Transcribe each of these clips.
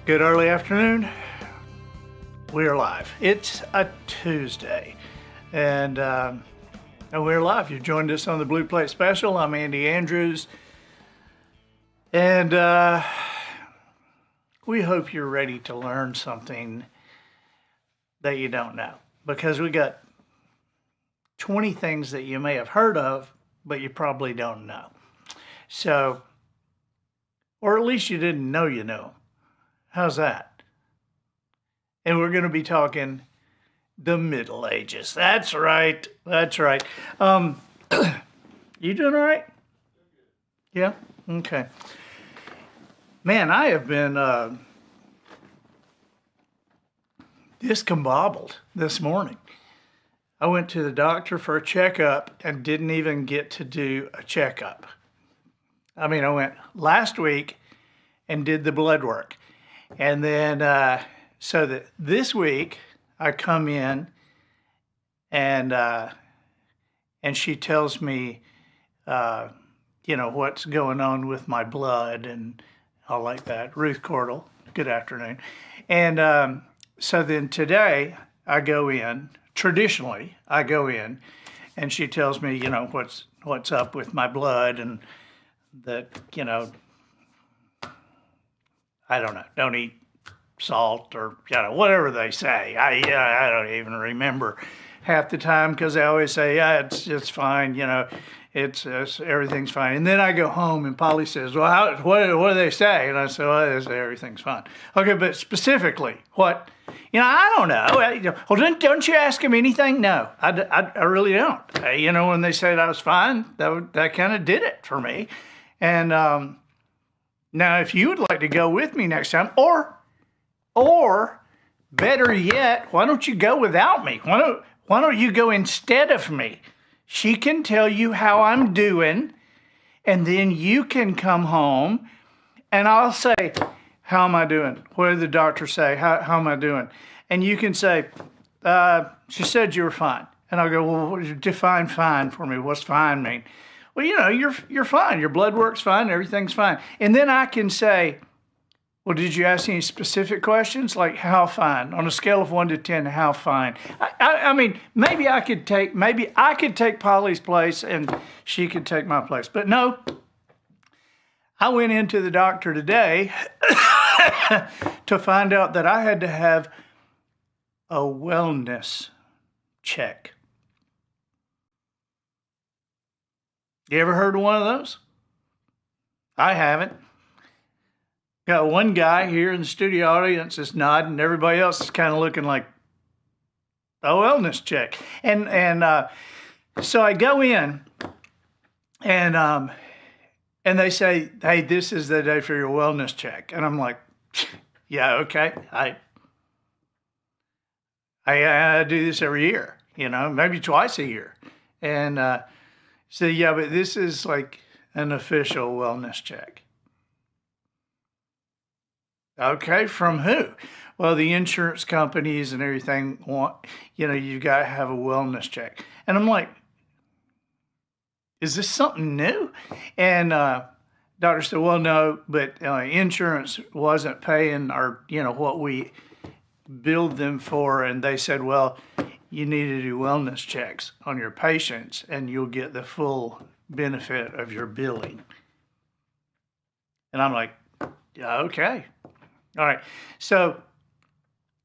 Good early afternoon. We're live. It's a Tuesday, and we're live. You've joined us on the Blue Plate Special. I'm Andy Andrews, and we hope you're ready to learn something that you don't know, because we got 20 things that you may have heard of, but you probably don't know. So, or at least you didn't know you know. How's that? And we're going to be talking the Middle Ages. That's right. That's right. You doing all right? Yeah? Okay. Man, I have been discombobbled this morning. I went to the doctor for a checkup and didn't even get to do a checkup. I mean, I went last week and did the blood work. And then, so that this week I come in and she tells me, what's going on with my blood and all like that. Ruth Cordell, good afternoon. And so then today I go in, traditionally I go in and she tells me, what's up with my blood and that, I don't know, don't eat salt or, whatever they say. I don't even remember half the time because they always say, yeah, it's fine, it's everything's fine. And then I go home and Polly says, well, what do they say? And I say, well, they say everything's fine. Okay, but specifically, what? I don't know. Well, don't you ask them anything? No, I really don't. When they said I was fine, that kind of did it for me. And now, if you would like to go with me next time, or better yet, why don't you go without me? Why don't you go instead of me? She can tell you how I'm doing, and then you can come home, and I'll say, how am I doing? What did the doctor say? How am I doing? And you can say, she said you were fine. And I'll go, well, define fine for me. What's fine mean? Well, you're fine. Your blood work's fine. Everything's fine. And then I can say, well, did you ask any specific questions? Like how fine? On a scale of 1 to 10, how fine? I mean, maybe I could take Polly's place and she could take my place. But no, I went into the doctor today to find out that I had to have a wellness check. You ever heard of one of those? I haven't. Got one guy here in the studio audience is nodding. Everybody else is kind of looking like a wellness check. And so I go in and they say, hey, this is the day for your wellness check. And I'm like, yeah, okay. I do this every year, maybe twice a year. And so, yeah, but this is like an official wellness check. Okay, from who? Well, the insurance companies and everything want, you've got to have a wellness check. And I'm like, is this something new? And doctor said, well, no, but insurance wasn't paying our, what we billed them for. And they said, well, you need to do wellness checks on your patients and you'll get the full benefit of your billing. And I'm like, yeah, okay. All right. So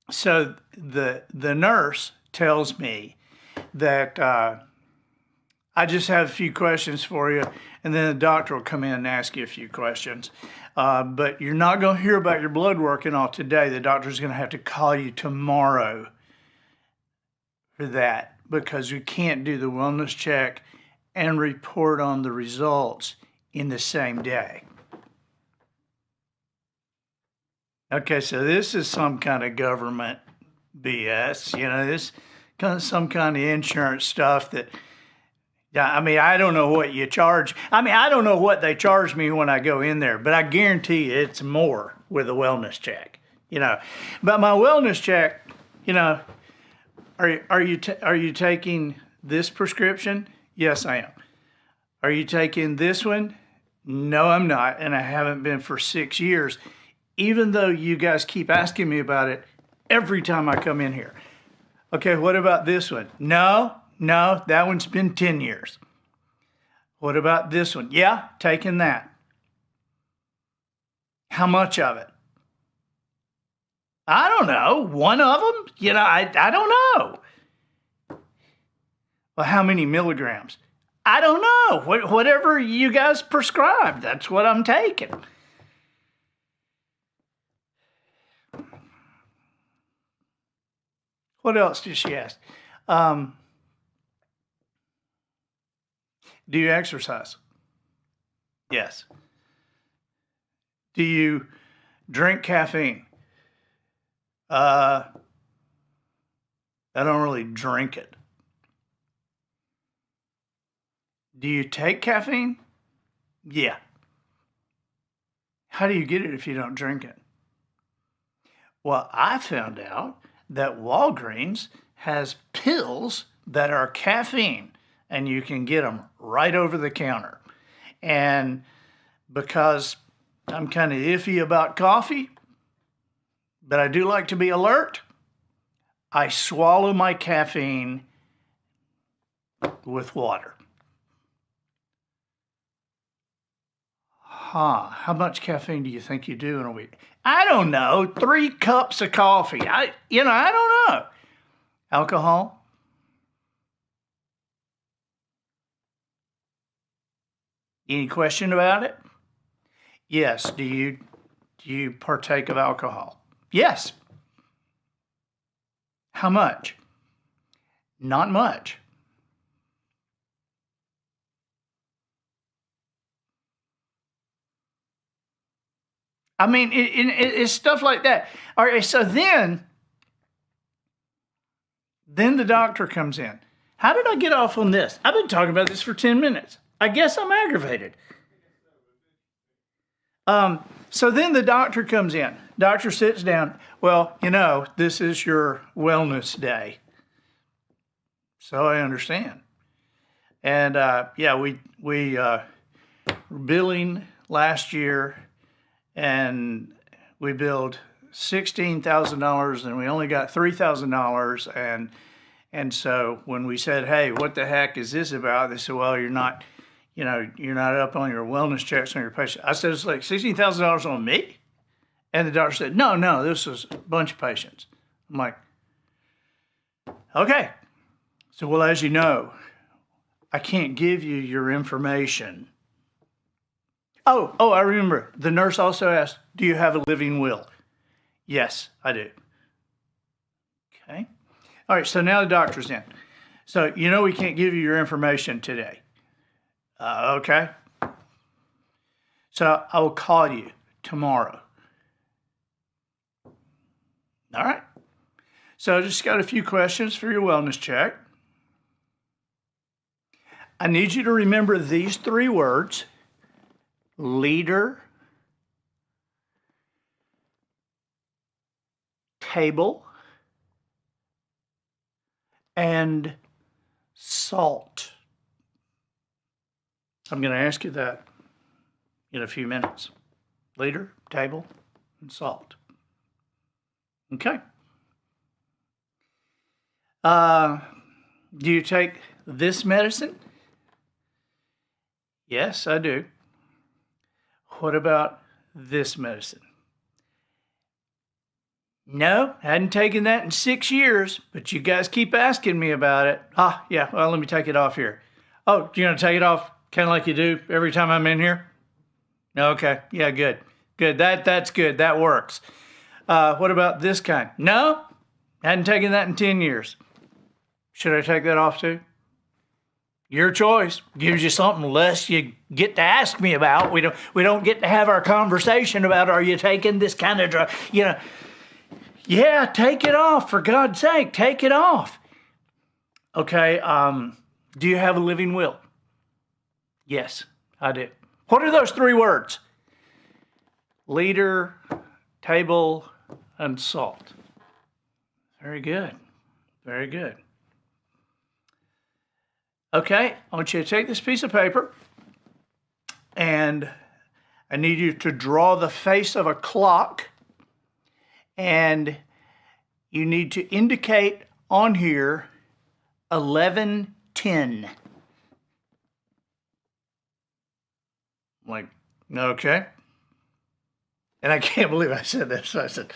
the nurse tells me that I just have a few questions for you, and then the doctor will come in and ask you a few questions. But you're not going to hear about your blood work and all today. The doctor's going to have to call you tomorrow for that because we can't do the wellness check and report on the results in the same day. Okay, so this is some kind of government BS, this kind of some kind of insurance stuff that, I don't know what you charge. I don't know what they charge me when I go in there, but I guarantee you it's more with a wellness check, But my wellness check, are you taking this prescription? Yes, I am. Are you taking this one? No, I'm not, and I haven't been for 6 years. even though you guys keep asking me about it every time I come in here. Okay, what about this one? No, that one's been 10 years. What about this one? Yeah, taking that. How much of it? I don't know. One of them? I don't know. Well, how many milligrams? I don't know. Whatever you guys prescribe, that's what I'm taking. What else did she ask? Do you exercise? Yes. Do you drink caffeine? I don't really drink it. Do you take caffeine? Yeah. How do you get it if you don't drink it? Well, I found out that Walgreens has pills that are caffeine, and you can get them right over the counter. And because I'm kind of iffy about coffee, but I do like to be alert, I swallow my caffeine with water. How much caffeine do you think you do in a week? I don't know. 3 cups of coffee. I don't know. Alcohol? Any question about it? Yes. Do you partake of alcohol? Yes. How much? Not much. I mean, it's stuff like that. All right, so then the doctor comes in. How did I get off on this? I've been talking about this for 10 minutes. I guess I'm aggravated. So then the doctor comes in. Doctor sits down. Well, this is your wellness day. So I understand. And we were billing last year, and we billed $16,000, and we only got $3,000. And so when we said, "Hey, what the heck is this about?" They said, "Well, you're not up on your wellness checks on your patient." I said, "It's like $16,000 on me?" And the doctor said, No, this was a bunch of patients. I'm like, okay. So, well, as you know, I can't give you your information. Oh, I remember. The nurse also asked, "Do you have a living will?" Yes, I do. Okay. All right, so now the doctor's in. So, we can't give you your information today. Okay. So I will call you tomorrow. All right. So I just got a few questions for your wellness check. I need you to remember these 3 words: leader, table, and salt. I'm going to ask you that in a few minutes. Leader, table, and salt. Okay. Do you take this medicine? Yes, I do. What about this medicine? No, hadn't taken that in 6 years, but you guys keep asking me about it. Yeah, well, let me take it off here. Oh, you're going to take it off kind of like you do every time I'm in here? Okay, yeah, good. Good, that's good, that works. What about this kind? No, hadn't taken that in 10 years. Should I take that off too? Your choice. Gives you something less you get to ask me about. We don't get to have our conversation about, are you taking this kind of drug? Yeah, take it off, for God's sake, take it off. Okay, do you have a living will? Yes, I do. What are those 3 words? Leader, table, and salt. Very good. Very good. Okay, I want you to take this piece of paper, and I need you to draw the face of a clock, and you need to indicate on here 11:10. Like, okay. And I can't believe I said this. So I said,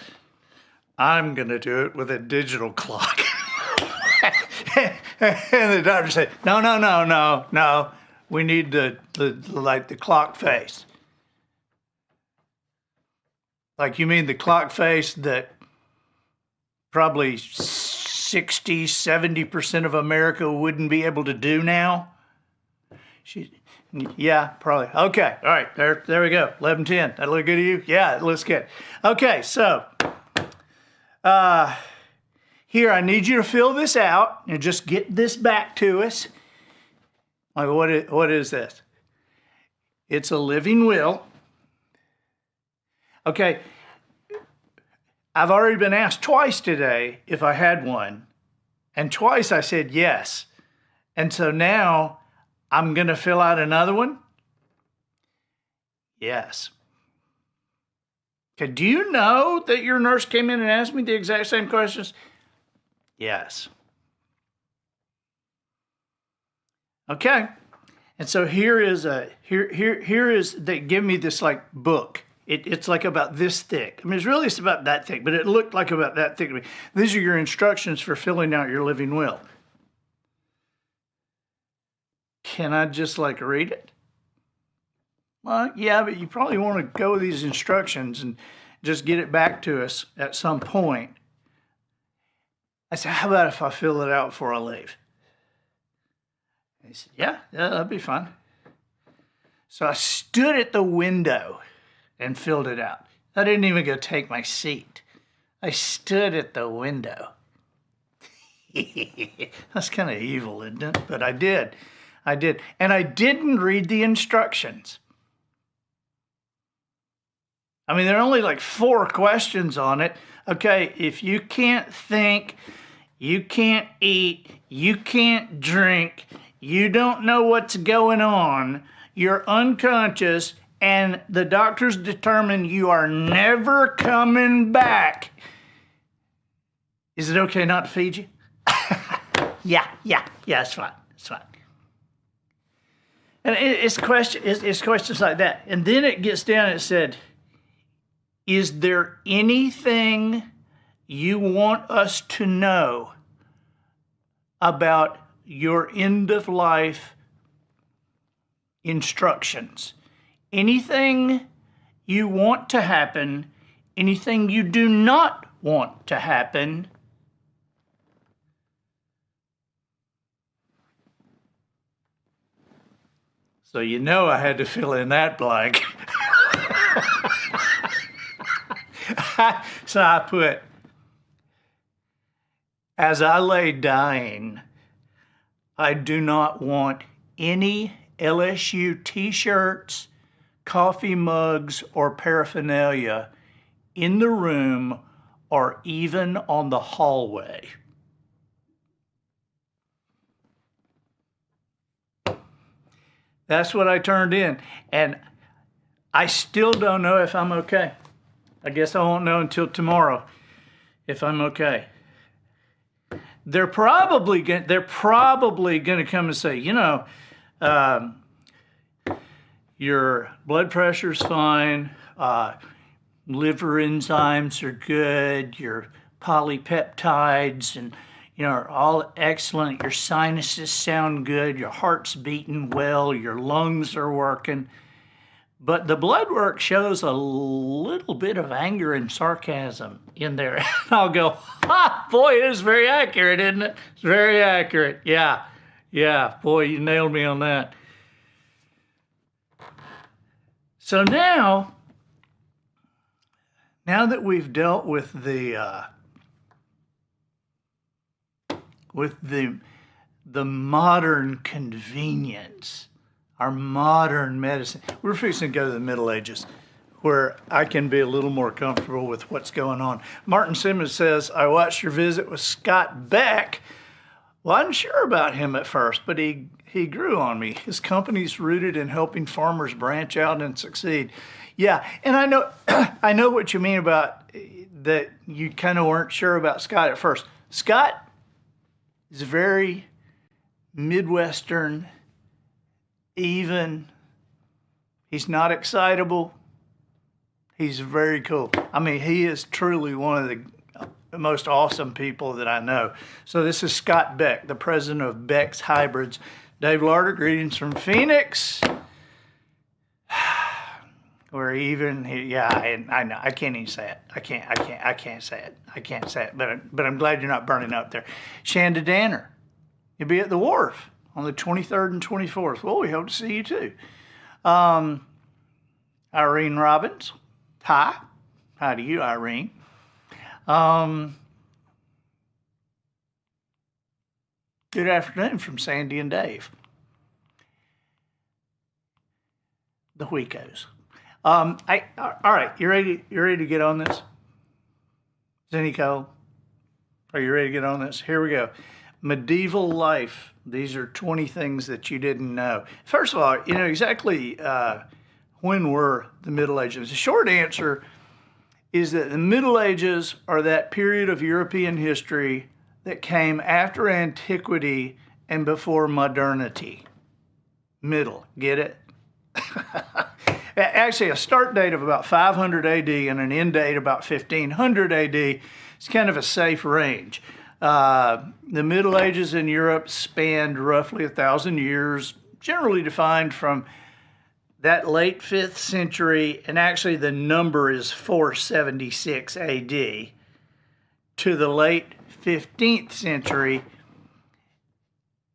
I'm going to do it with a digital clock. And the doctor said, no. We need the clock face. Like, you mean the clock face that probably 60, 70% of America wouldn't be able to do now? Yeah, probably. Okay, all right, there we go, 11:10. That look good to you? Yeah, it looks good. Okay, so here, I need you to fill this out and just get this back to us. Like, what is this? It's a living will. Okay, I've already been asked twice today if I had one, and twice I said yes. And so now I'm going to fill out another one? Yes. Okay, do you know that your nurse came in and asked me the exact same questions? Yes. Okay. And so here is they give me this like book. It's like about this thick. I mean, it's about that thick, but it looked like about that thick to me. These are your instructions for filling out your living will. Can I just like read it? Well, yeah, but you probably want to go with these instructions and just get it back to us at some point. I said, how about if I fill it out before I leave? And he said, yeah, that'd be fine. So I stood at the window and filled it out. I didn't even go take my seat. I stood at the window. That's kind of evil, isn't it? But I did. And I didn't read the instructions. I mean, there are only like 4 questions on it. Okay, if you can't think, you can't eat, you can't drink, you don't know what's going on, you're unconscious, and the doctors determine you are never coming back, is it okay not to feed you? Yeah, it's fine. And it's questions like that. And then it gets down and it said, is there anything you want us to know about your end-of-life instructions? Anything you want to happen, anything you do not want to happen? So you know I had to fill in that blank. So I put, as I lay dying, I do not want any LSU t-shirts, coffee mugs, or paraphernalia in the room or even on the hallway. That's what I turned in, and I still don't know if I'm okay. I guess I won't know until tomorrow if I'm okay. They're probably going to come and say, you know, your blood pressure's fine, liver enzymes are good, your polypeptides and are all excellent, your sinuses sound good, your heart's beating well, your lungs are working. But the blood work shows a little bit of anger and sarcasm in there. And I'll go, ha, boy, it is very accurate, isn't it? It's very accurate. Yeah, boy, you nailed me on that. So now that we've dealt with the modern convenience, our modern medicine, we're fixing to go to the Middle Ages, where I can be a little more comfortable with what's going on. Martin Simmons says, I watched your visit with Scott Beck. Well, I wasn't sure about him at first, but he he grew on me. His company's rooted in helping farmers branch out and succeed. Yeah, and I know I know what you mean about that you kind of weren't sure about Scott at first. Scott is very Midwestern, even. He's not excitable. He's very cool. I mean, he is truly one of the most awesome people that I know. So this is Scott Beck, the president of Beck's Hybrids. Dave Larder, greetings from Phoenix. Or even, yeah, I know, I can't even say it. I can't say it. I can't say it, but I'm glad you're not burning up there. Shanda Danner, you'll be at the wharf on the 23rd and 24th. Well, we hope to see you too. Irene Robbins, hi. Hi to you, Irene. Good afternoon from Sandy and Dave. The Huicos. All right, you ready to get on this? Zenny Cole, are you ready to get on this? Here we go. Medieval life. These are 20 things that you didn't know. First of all, you know exactly when were the Middle Ages? The short answer is that the Middle Ages are that period of European history that came after antiquity and before modernity. Middle, get it? Actually, a start date of about 500 AD and an end date about 1500 AD is kind of a safe range. The Middle Ages in Europe spanned roughly 1,000 years, generally defined from that late 5th century, and actually the number is 476 AD, to the late 15th century,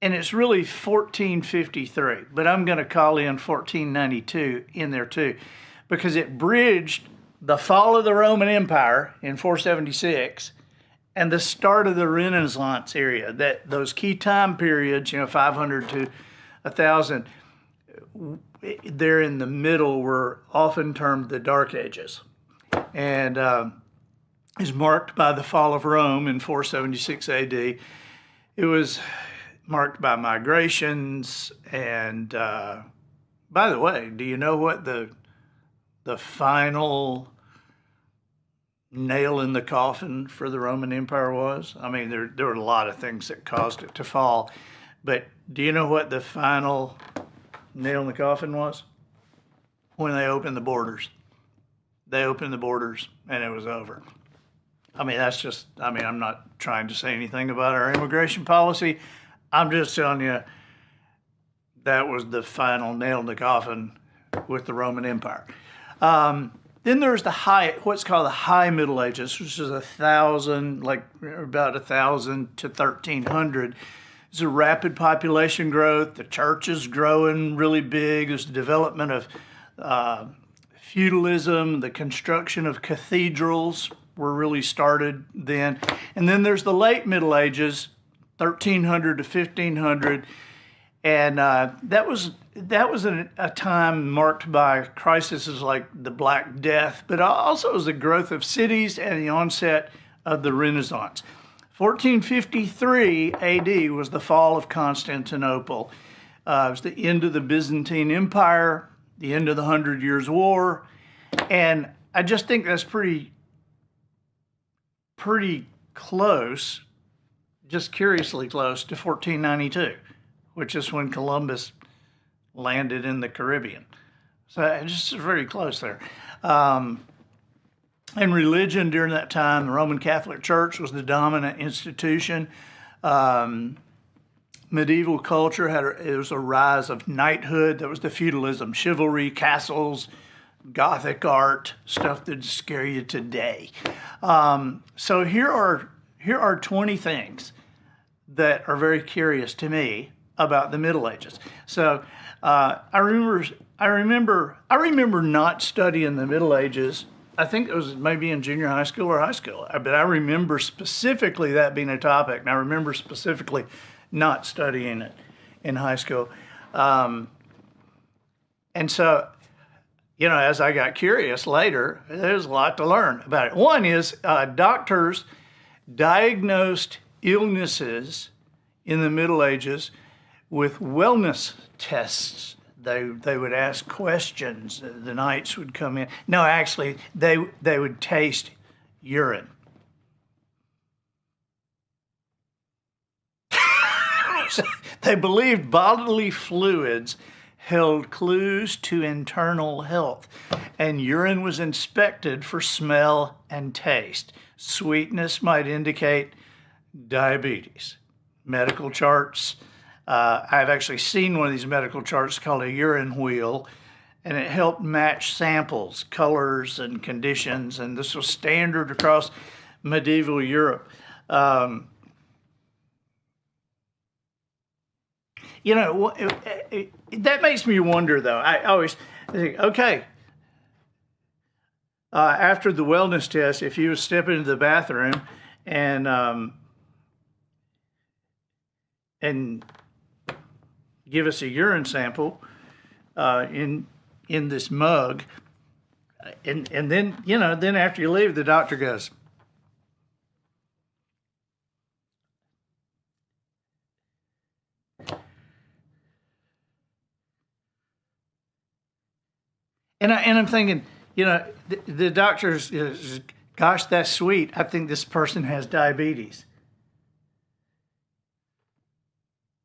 and it's really 1453, but I'm going to call in 1492 in there too, because it bridged the fall of the Roman Empire in 476 and the start of the Renaissance era. That those key time periods, 500 to 1000, they're in the middle, were often termed the Dark Ages, and is marked by the fall of Rome in 476 AD. It was marked by migrations, and by the way, do you know what the final nail in the coffin for the Roman Empire was? I mean, there were a lot of things that caused it to fall, but do you know what the final nail in the coffin was? When they opened the borders. They opened the borders, and it was over. I mean, I'm not trying to say anything about our immigration policy. I'm just telling you that was the final nail in the coffin with the Roman Empire. Then there's what's called the High Middle Ages, which is about 1,000 to 1,300. There's a rapid population growth. The church is growing really big. There's the development of feudalism. The construction of cathedrals were really started then. And then there's the late Middle Ages, 1,300 to 1,500, and that was a time marked by crises like the Black Death, but also as the growth of cities and the onset of the Renaissance. 1453 AD was the fall of Constantinople. It was the end of the Byzantine Empire, the end of the 100 Years' War, and I just think that's pretty close, just curiously close to 1492, which is when Columbus landed in the Caribbean. So it's just very close there. And religion during that time, the Roman Catholic Church was the dominant institution. Medieval culture it was a rise of knighthood. That was the feudalism, chivalry, castles, Gothic art, stuff that'd scare you today. So here are 20 things that are very curious to me about the Middle Ages. So I remember not studying the Middle Ages. I think it was maybe in junior high school or high school, but I remember specifically that being a topic, and I remember specifically not studying it in high school. And so, as I got curious later, there's a lot to learn about it. One is doctors diagnosed illnesses in the Middle Ages with wellness tests. They would ask questions. The knights would come in. No, actually, they would taste urine. They believed bodily fluids held clues to internal health, and urine was inspected for smell and taste. Sweetness might indicate diabetes. Medical charts. I've actually seen one of these medical charts called a urine wheel, and it helped match samples, colors, and conditions, and this was standard across medieval Europe. You know, that makes me wonder, though. I always think, okay, after the wellness test, if you would step into the bathroom and give us a urine sample in this mug, and then, you know, then after you leave, the doctor goes, and I'm thinking, you know, the doctor's, gosh, that's sweet. I think this person has diabetes.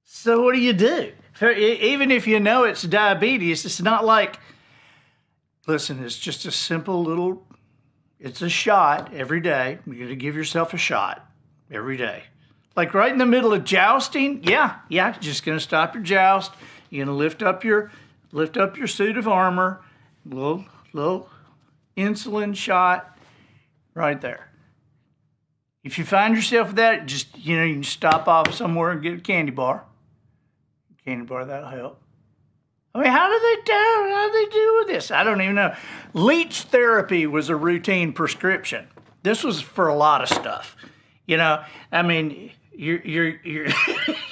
So what do you do? Even if you know it's diabetes, it's not like, listen, it's just a simple little, it's a shot every day. You're going to give yourself a shot every day. Like right in the middle of jousting, yeah, just going to stop your joust. You're going to lift up your suit of armor, little insulin shot right there. If you find yourself with that, just, you know, you can stop off somewhere and get a candy bar. Candy bar, that'll help. I mean, how do they do with this? I don't even know. Leech therapy was a routine prescription. This was for a lot of stuff. You know, I mean, your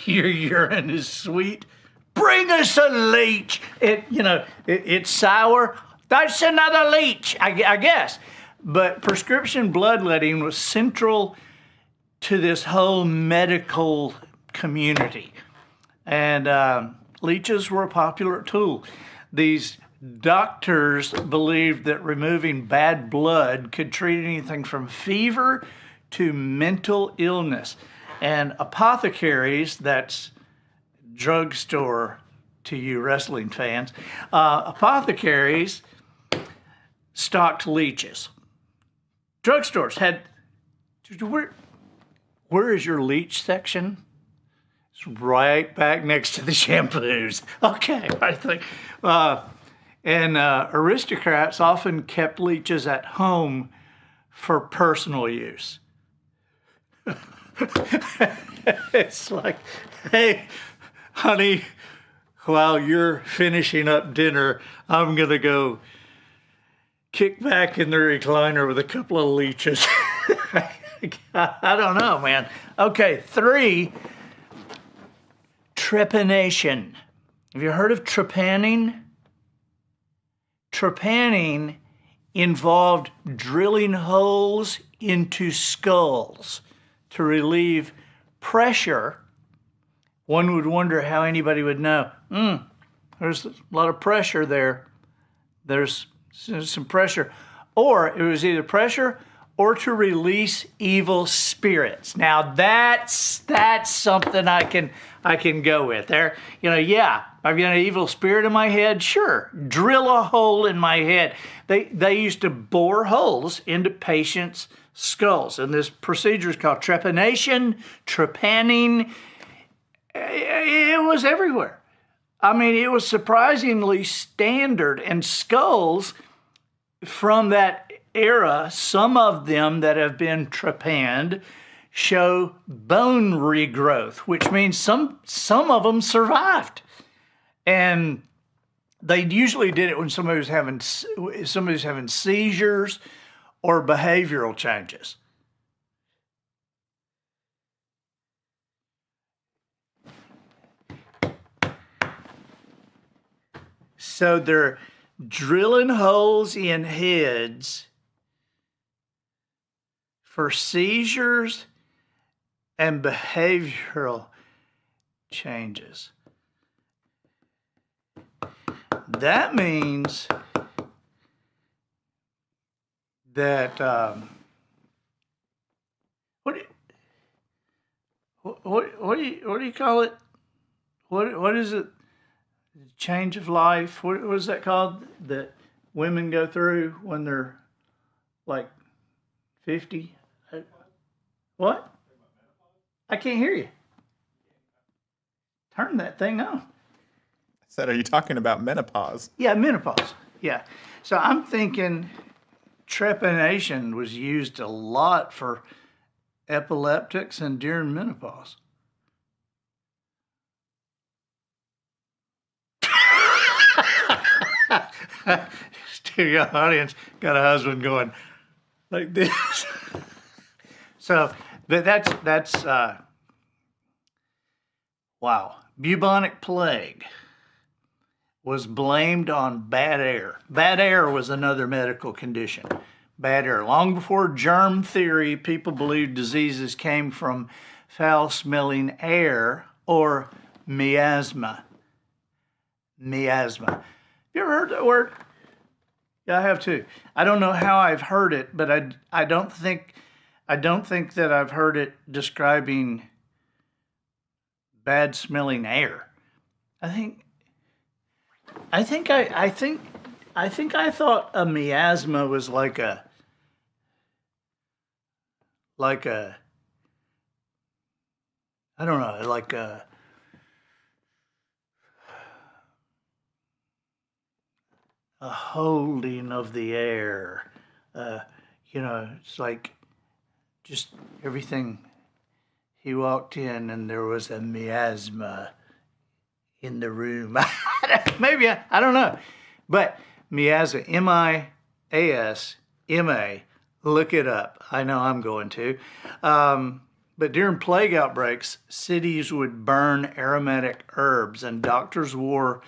urine is sweet. Bring us a leech. It's sour. That's another leech, I guess. But prescription bloodletting was central to this whole medical community. And leeches were a popular tool. These doctors believed that removing bad blood could treat anything from fever to mental illness. And apothecaries, that's drugstore to you wrestling fans, apothecaries stocked leeches. Drugstores had, where is your leech section? It's right back next to the shampoos. Okay, I think. And aristocrats often kept leeches at home for personal use. It's like, hey, honey, while you're finishing up dinner, I'm going to go kick back in the recliner with a couple of leeches. I don't know, man. Okay, 3, trepanation. Have you heard of trepanning? Trepanning involved drilling holes into skulls to relieve pressure. One would wonder how anybody would know. There's a lot of pressure there. There's some pressure. Or it was either pressure or to release evil spirits. Now that's something I can go with. There, you know, yeah, I've got an evil spirit in my head. Sure, drill a hole in my head. They used to bore holes into patients' skulls, and this procedure is called trepanation, trepanning. It was everywhere. I mean, it was surprisingly standard, and skulls from that era, some of them that have been trepanned show bone regrowth, which means some of them survived. And they usually did it when somebody was having seizures or behavioral changes. So they're drilling holes in heads for seizures and behavioral changes. that means that what do you call it? What is it? Change of life. What is that called? That women go through when they're like 50. What? I can't hear you. Turn that thing on. I said, are you talking about menopause? Yeah, menopause. Yeah. So I'm thinking trepanation was used a lot for epileptics and during menopause. Studio audience got a husband going like this. So that's wow. Bubonic plague was blamed on bad air. Bad air was another medical condition. Bad air. Long before germ theory, people believed diseases came from foul-smelling air or miasma. Miasma. You ever heard that word? Yeah, I have too. I don't know how I've heard it, but I don't think that I've heard it describing bad smelling air. I thought a miasma was like a I don't know, like a holding of the air. It's like just everything. He walked in and there was a miasma in the room. Maybe, I don't know. But miasma, M-I-A-S-M-A, look it up. I know I'm going to. But during plague outbreaks, cities would burn aromatic herbs and doctors wore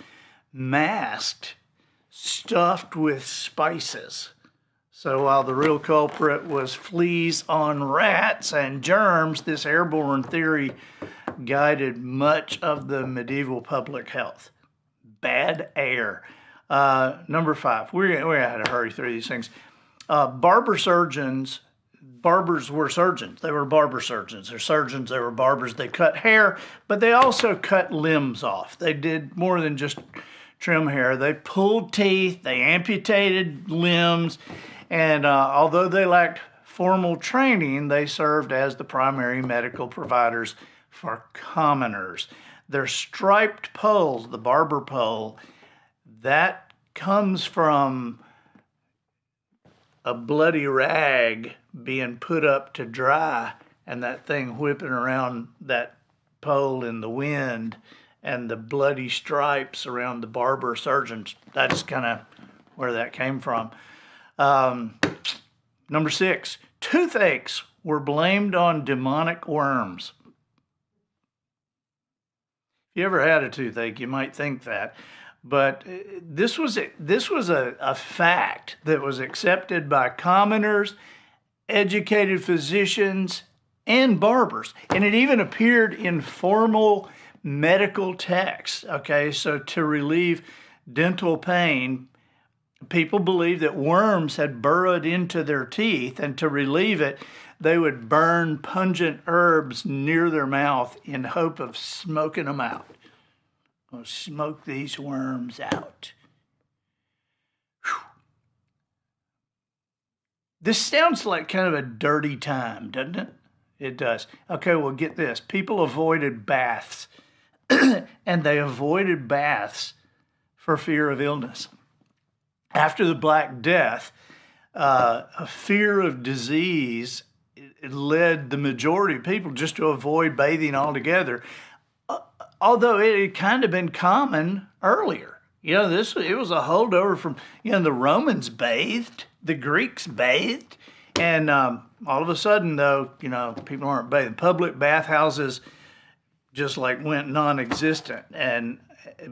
masks stuffed with spices. So while the real culprit was fleas on rats and germs, this airborne theory guided much of the medieval public health. Bad air. Number 5. We're gonna have to hurry through these things. Barbers were surgeons. They were barber surgeons. They're surgeons, they were barbers. They cut hair, but they also cut limbs off. They did more than just trim hair. They pulled teeth, they amputated limbs, and although they lacked formal training, they served as the primary medical providers for commoners. Their striped poles, the barber pole, that comes from a bloody rag being put up to dry and that thing whipping around that pole in the wind and the bloody stripes around the barber surgeons. That's kind of where that came from. Number 6, toothaches were blamed on demonic worms. If you ever had a toothache, you might think that. But this was a fact that was accepted by commoners, educated physicians, and barbers. And it even appeared in formal medical texts. Okay, so to relieve dental pain, people believed that worms had burrowed into their teeth, and to relieve it, they would burn pungent herbs near their mouth in hope of smoking them out. I'll smoke these worms out. Whew. This sounds like kind of a dirty time, doesn't it? It does. Okay, well, get this. People avoided baths, and they avoided baths for fear of illness. After the Black Death, a fear of disease led the majority of people just to avoid bathing altogether, although it had kind of been common earlier. It was a holdover from, the Romans bathed, the Greeks bathed, and all of a sudden, though, people aren't bathing. Public bathhouses just went non-existent, and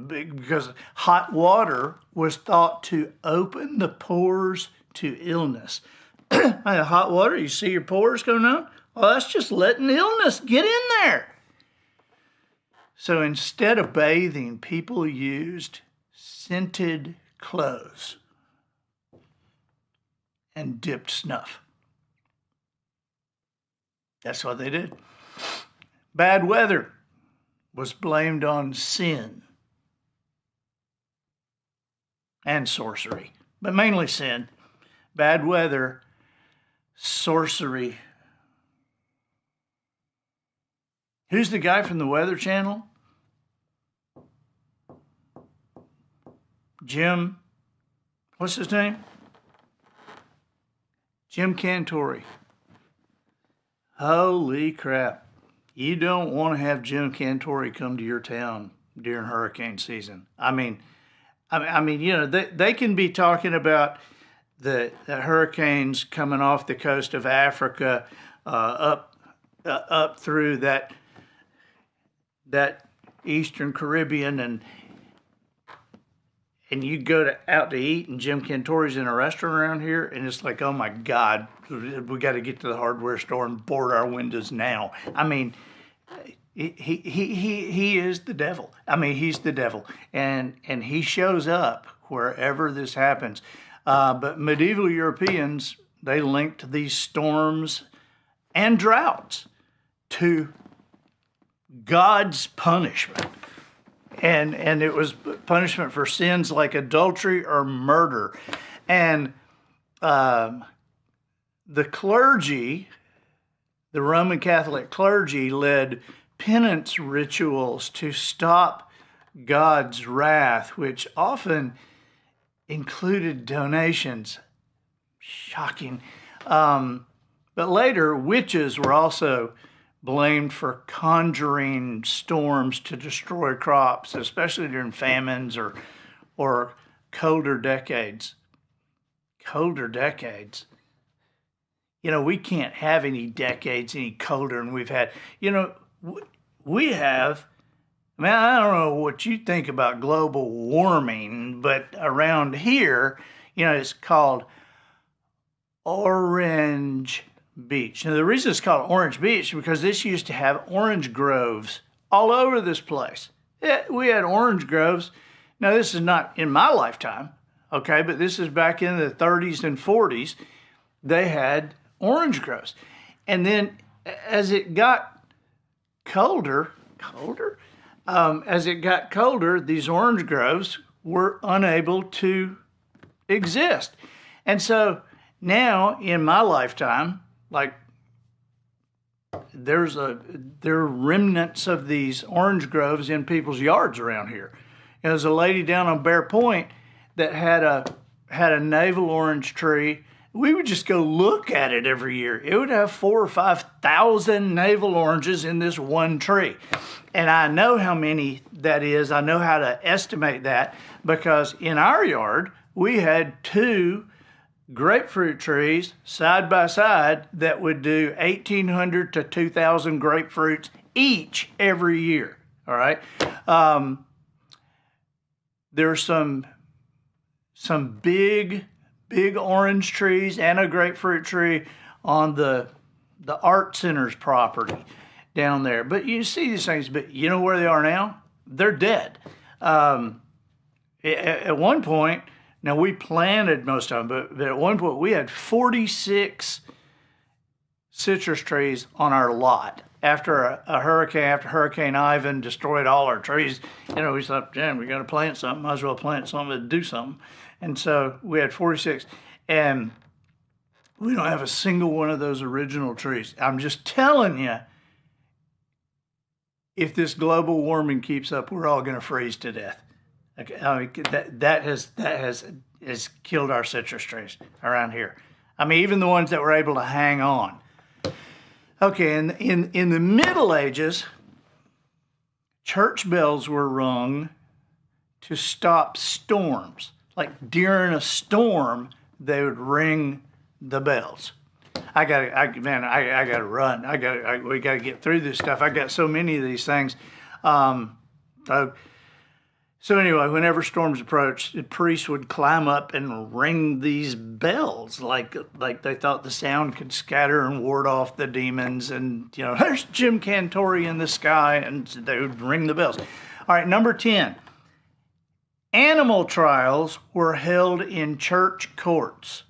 because hot water was thought to open the pores to illness. Hot water, you see your pores going out? Well, that's just letting illness get in there. So instead of bathing, people used scented clothes and dipped snuff. That's what they did. Bad weather was blamed on sin and sorcery, but mainly sin. Bad weather, sorcery. Who's the guy from the Weather Channel? Jim, what's his name? Jim Cantori. Holy crap. You don't want to have Jim Cantori come to your town during hurricane season. I mean, you know, they can be talking about the hurricanes coming off the coast of Africa, up through that Eastern Caribbean, and you go out to eat, and Jim Cantori's in a restaurant around here, and it's like, oh my God, we got to get to the hardware store and board our windows now. I mean, he is the devil. I mean, he's the devil, and he shows up wherever this happens. But medieval Europeans, they linked these storms and droughts to God's punishment. And it was punishment for sins like adultery or murder. And the clergy, the Roman Catholic clergy, led penance rituals to stop God's wrath, which often included donations. Shocking. But later, witches were also blamed for conjuring storms to destroy crops, especially during famines or colder decades. Colder decades. You know, we can't have any decades any colder than we've had. You know, we have, man, I don't know what you think about global warming, but around here, you know, it's called Orange Beach. Now, the reason it's called Orange Beach is because this used to have orange groves all over this place. We had orange groves. Now, this is not in my lifetime, okay, but this is back in the 30s and 40s. They had orange groves. And then as it got colder, these orange groves were unable to exist. And so now in my lifetime, like there are remnants of these orange groves in people's yards around here. And there's a lady down on Bear Point that had a navel orange tree. We would just go look at it every year. It would have 4,000 or 5,000 navel oranges in this one tree. And I know how many that is. I know how to estimate that because in our yard, we had 2 grapefruit trees side by side that would do 1,800 to 2,000 grapefruits each every year. All right. There's some big orange trees and a grapefruit tree on the art center's property down there. But you see these things, but you know where they are now? They're dead. At one point, now we planted most of them, but at one point we had 46 citrus trees on our lot. After after Hurricane Ivan destroyed all our trees, you know, we thought, damn, we got to plant something. Might as well plant something to do something. And so we had 46, and we don't have a single one of those original trees. I'm just telling you, if this global warming keeps up, we're all going to freeze to death. Okay, I mean, that has killed our citrus trees around here. I mean, even the ones that were able to hang on. Okay, in the Middle Ages, church bells were rung to stop storms. Like during a storm, they would ring the bells. I gotta run. We gotta get through this stuff. I got so many of these things. So anyway, whenever storms approached, the priests would climb up and ring these bells like they thought the sound could scatter and ward off the demons. And, you know, there's Jim Cantori in the sky, and they would ring the bells. All right, number 10. Animal trials were held in church courts.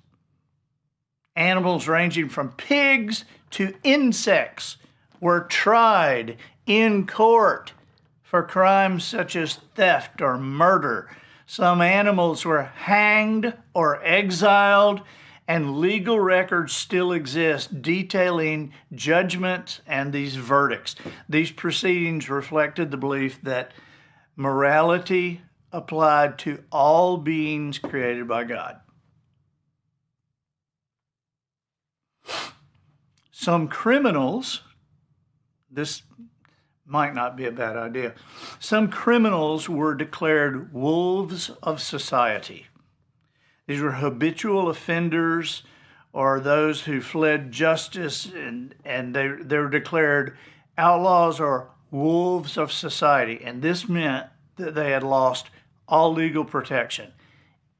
Animals ranging from pigs to insects were tried in court for crimes such as theft or murder. Some animals were hanged or exiled, and legal records still exist detailing judgments and these verdicts. These proceedings reflected the belief that morality applied to all beings created by God. Some criminals, this might not be a bad idea, some criminals were declared wolves of society. These were habitual offenders or those who fled justice, and they were declared outlaws or wolves of society. And this meant that they had lost all legal protection.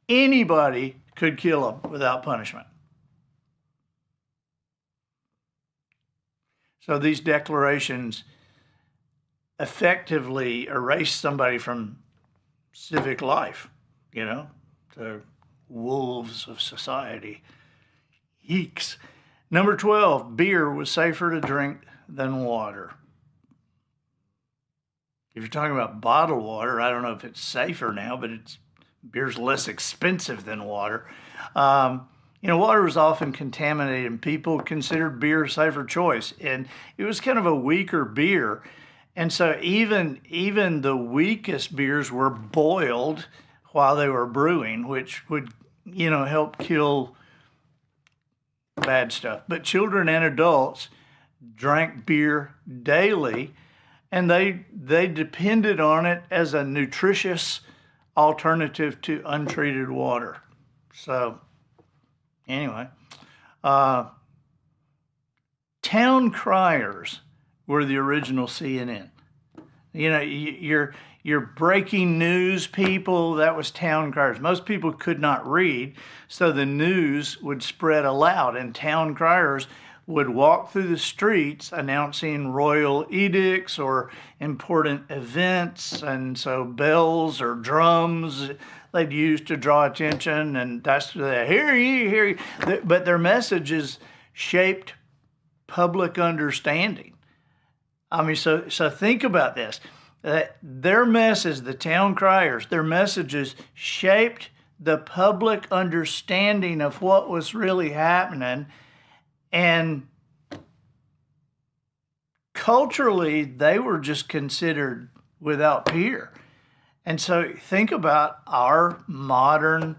Anybody could kill them without punishment. So these declarations effectively erase somebody from civic life, to wolves of society. Yeeks. Number 12, beer was safer to drink than water. If you're talking about bottled water, I don't know if it's safer now, but beer's less expensive than water. Water was often contaminated, and people considered beer a safer choice. And it was kind of a weaker beer. And so even the weakest beers were boiled while they were brewing, which would, help kill bad stuff. But children and adults drank beer daily, and they depended on it as a nutritious alternative to untreated water. So anyway, town criers were the original CNN. Your breaking news people, that was town criers. Most people could not read, so the news would spread aloud, and town criers would walk through the streets announcing royal edicts or important events, and so bells or drums they'd use to draw attention, and that's the hear ye. But their messages shaped public understanding. I mean, so think about this. Their message, the town criers, their messages shaped the public understanding of what was really happening. And culturally, they were just considered without peer. And so think about our modern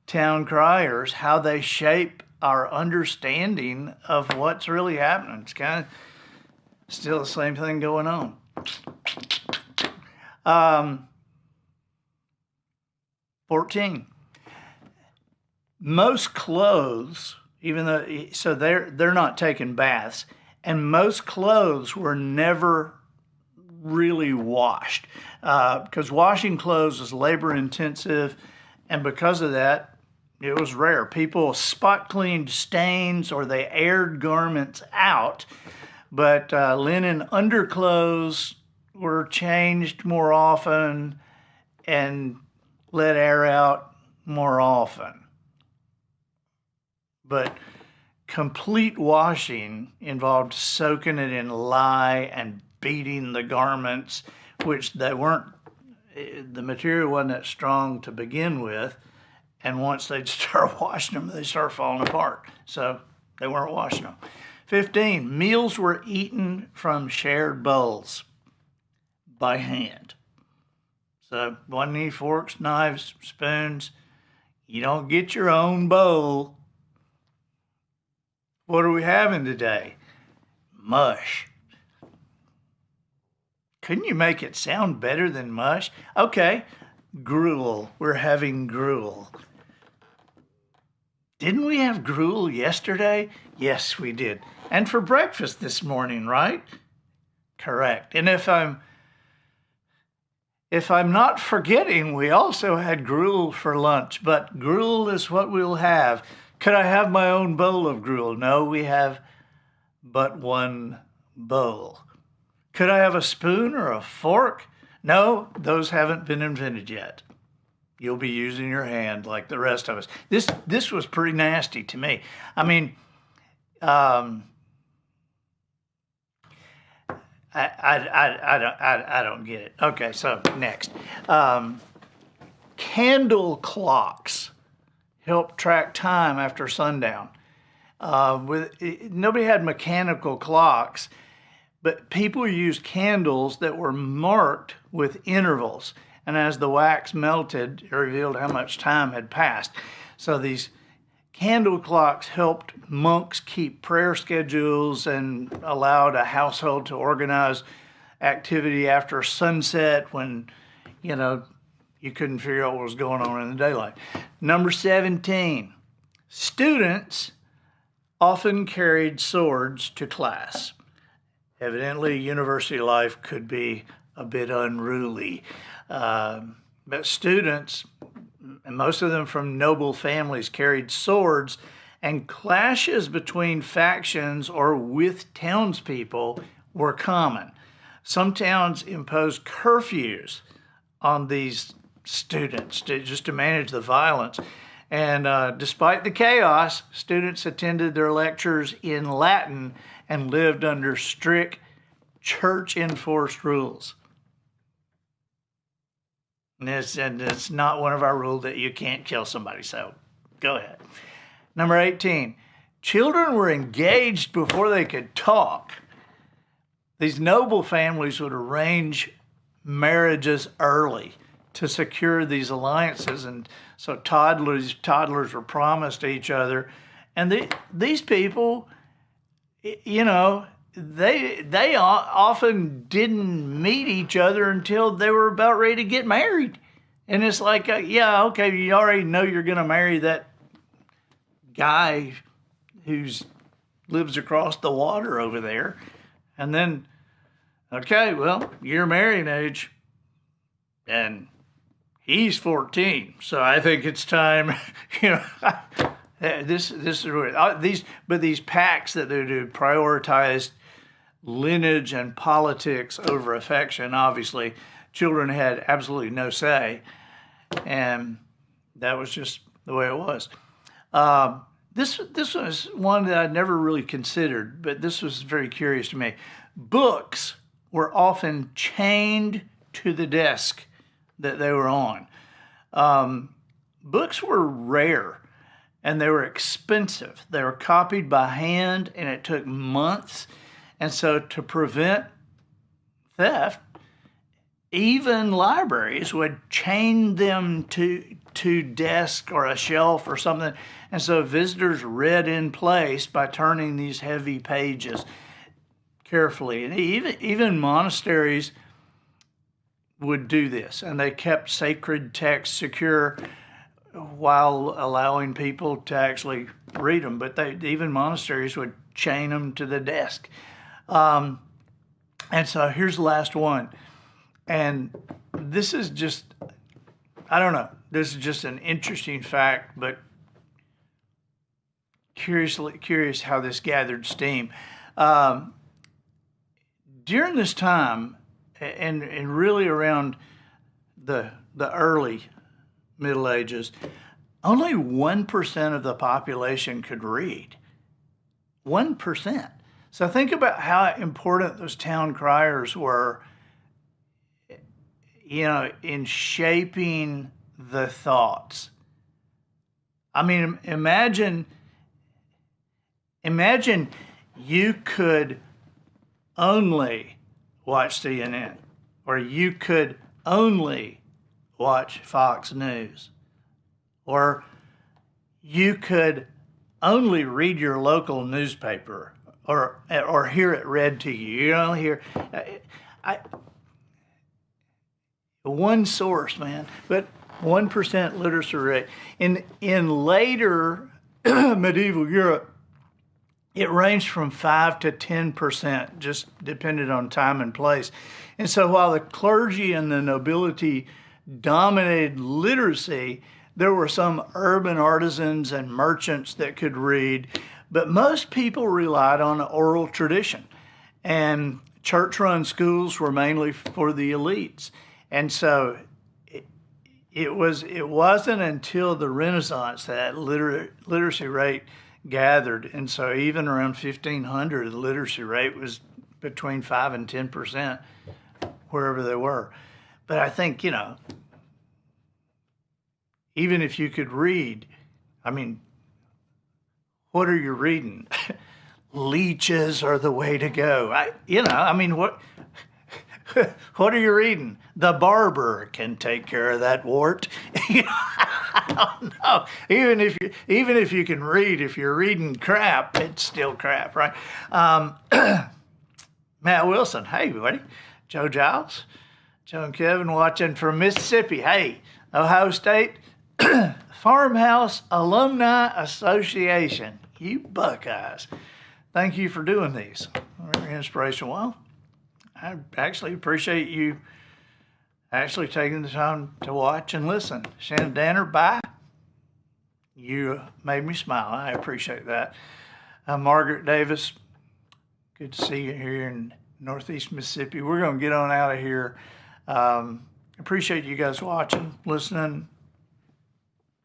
town criers, how they shape our understanding of what's really happening. It's kind of still the same thing going on. 14. Most clothes, even though, so they're not taking baths, and most clothes were never really washed, because washing clothes is labor intensive, and because of that, it was rare. People spot cleaned stains or they aired garments out, but linen underclothes were changed more often and let air out more often. But complete washing involved soaking it in lye and beating the garments, which the material wasn't that strong to begin with. And once they'd start washing them, they start falling apart. So they weren't washing them. 15, meals were eaten from shared bowls by hand. So wasn't any forks, knives, spoons. You don't get your own bowl. What are we having today? Mush. Couldn't you make it sound better than mush? Okay, gruel. We're having gruel. Didn't we have gruel yesterday? Yes, we did. And for breakfast this morning, right? Correct. And if I'm not forgetting, we also had gruel for lunch, but gruel is what we'll have. Could I have my own bowl of gruel? No, we have but one bowl. Could I have a spoon or a fork? No, those haven't been invented yet. you'll be using your hand like the rest of us. This was pretty nasty to me. I mean, um, I don't get it. Okay, so next, candle clocks help track time after sundown. Nobody had mechanical clocks, but people used candles that were marked with intervals. And as the wax melted, it revealed how much time had passed. So these candle clocks helped monks keep prayer schedules and allowed a household to organize activity after sunset when, you couldn't figure out what was going on in the daylight. Number 17, students often carried swords to class. Evidently, university life could be a bit unruly. But students, and most of them from noble families, carried swords, and clashes between factions or with townspeople were common. Some towns imposed curfews on these students just to manage the violence. And despite the chaos, students attended their lectures in Latin and lived under strict church-enforced rules. And it's not one of our rules that you can't kill somebody, so go ahead. Number 18, children were engaged before they could talk. These noble families would arrange marriages early to secure these alliances, and so toddlers were promised to each other. And these people, they often didn't meet each other until they were about ready to get married. And it's like, yeah, okay, you already know you're going to marry that guy who lives across the water over there. And then, okay, well, you're marrying age. And he's 14. So I think it's time, this is what these pacts that they do prioritized lineage and politics over affection. Obviously, children had absolutely no say, and that was just the way it was. This was one that I'd never really considered, but this was very curious to me. Books were often chained to the desk that they were on. Books were rare and they were expensive. They were copied by hand and it took months. And so to prevent theft, even libraries would chain them to desk or a shelf or something. And so visitors read in place by turning these heavy pages carefully. And even monasteries would do this, and they kept sacred texts secure while allowing people to actually read them. But even monasteries would chain them to the desk. And so here's the last one. And this is just, I don't know, this is just an interesting fact, but curious how this gathered steam. During this time, and really around the early Middle Ages, only 1% of the population could read. 1%. So think about how important those town criers were, in shaping the thoughts. I mean, imagine you could only watch CNN, or you could only watch Fox News, or you could only read your local newspaper, or hear it read to you. You don't hear one source, man, but 1% literacy rate. In later medieval Europe, it ranged from 5 to 10%, just depended on time and place. And so while the clergy and the nobility dominated literacy, there were some urban artisans and merchants that could read, but most people relied on oral tradition. And church-run schools were mainly for the elites. And so, it wasn't until the Renaissance that literacy rate gathered, and so even around 1500, the literacy rate was between 5 and 10% wherever they were. But I think, even if you could read, I mean, what are you reading? Leeches are the way to go. What are you reading? The barber can take care of that wart. I don't know. Even if you can read, if you're reading crap, it's still crap, right? Matt Wilson, hey buddy. Joe Giles, Joe and Kevin watching from Mississippi. Hey, Ohio State Farmhouse Alumni Association. You Buckeyes. Thank you for doing these. Very inspirational. Well, I actually appreciate you actually taking the time to watch and listen. Shannon Danner, bye. You made me smile. I appreciate that. Margaret Davis, good to see you here in Northeast Mississippi. We're going to get on out of here. Appreciate you guys watching, listening.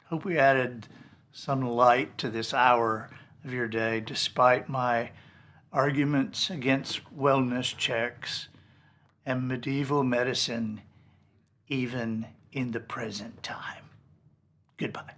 Hope we added some light to this hour of your day, despite my arguments against wellness checks and medieval medicine, even in the present time. Goodbye.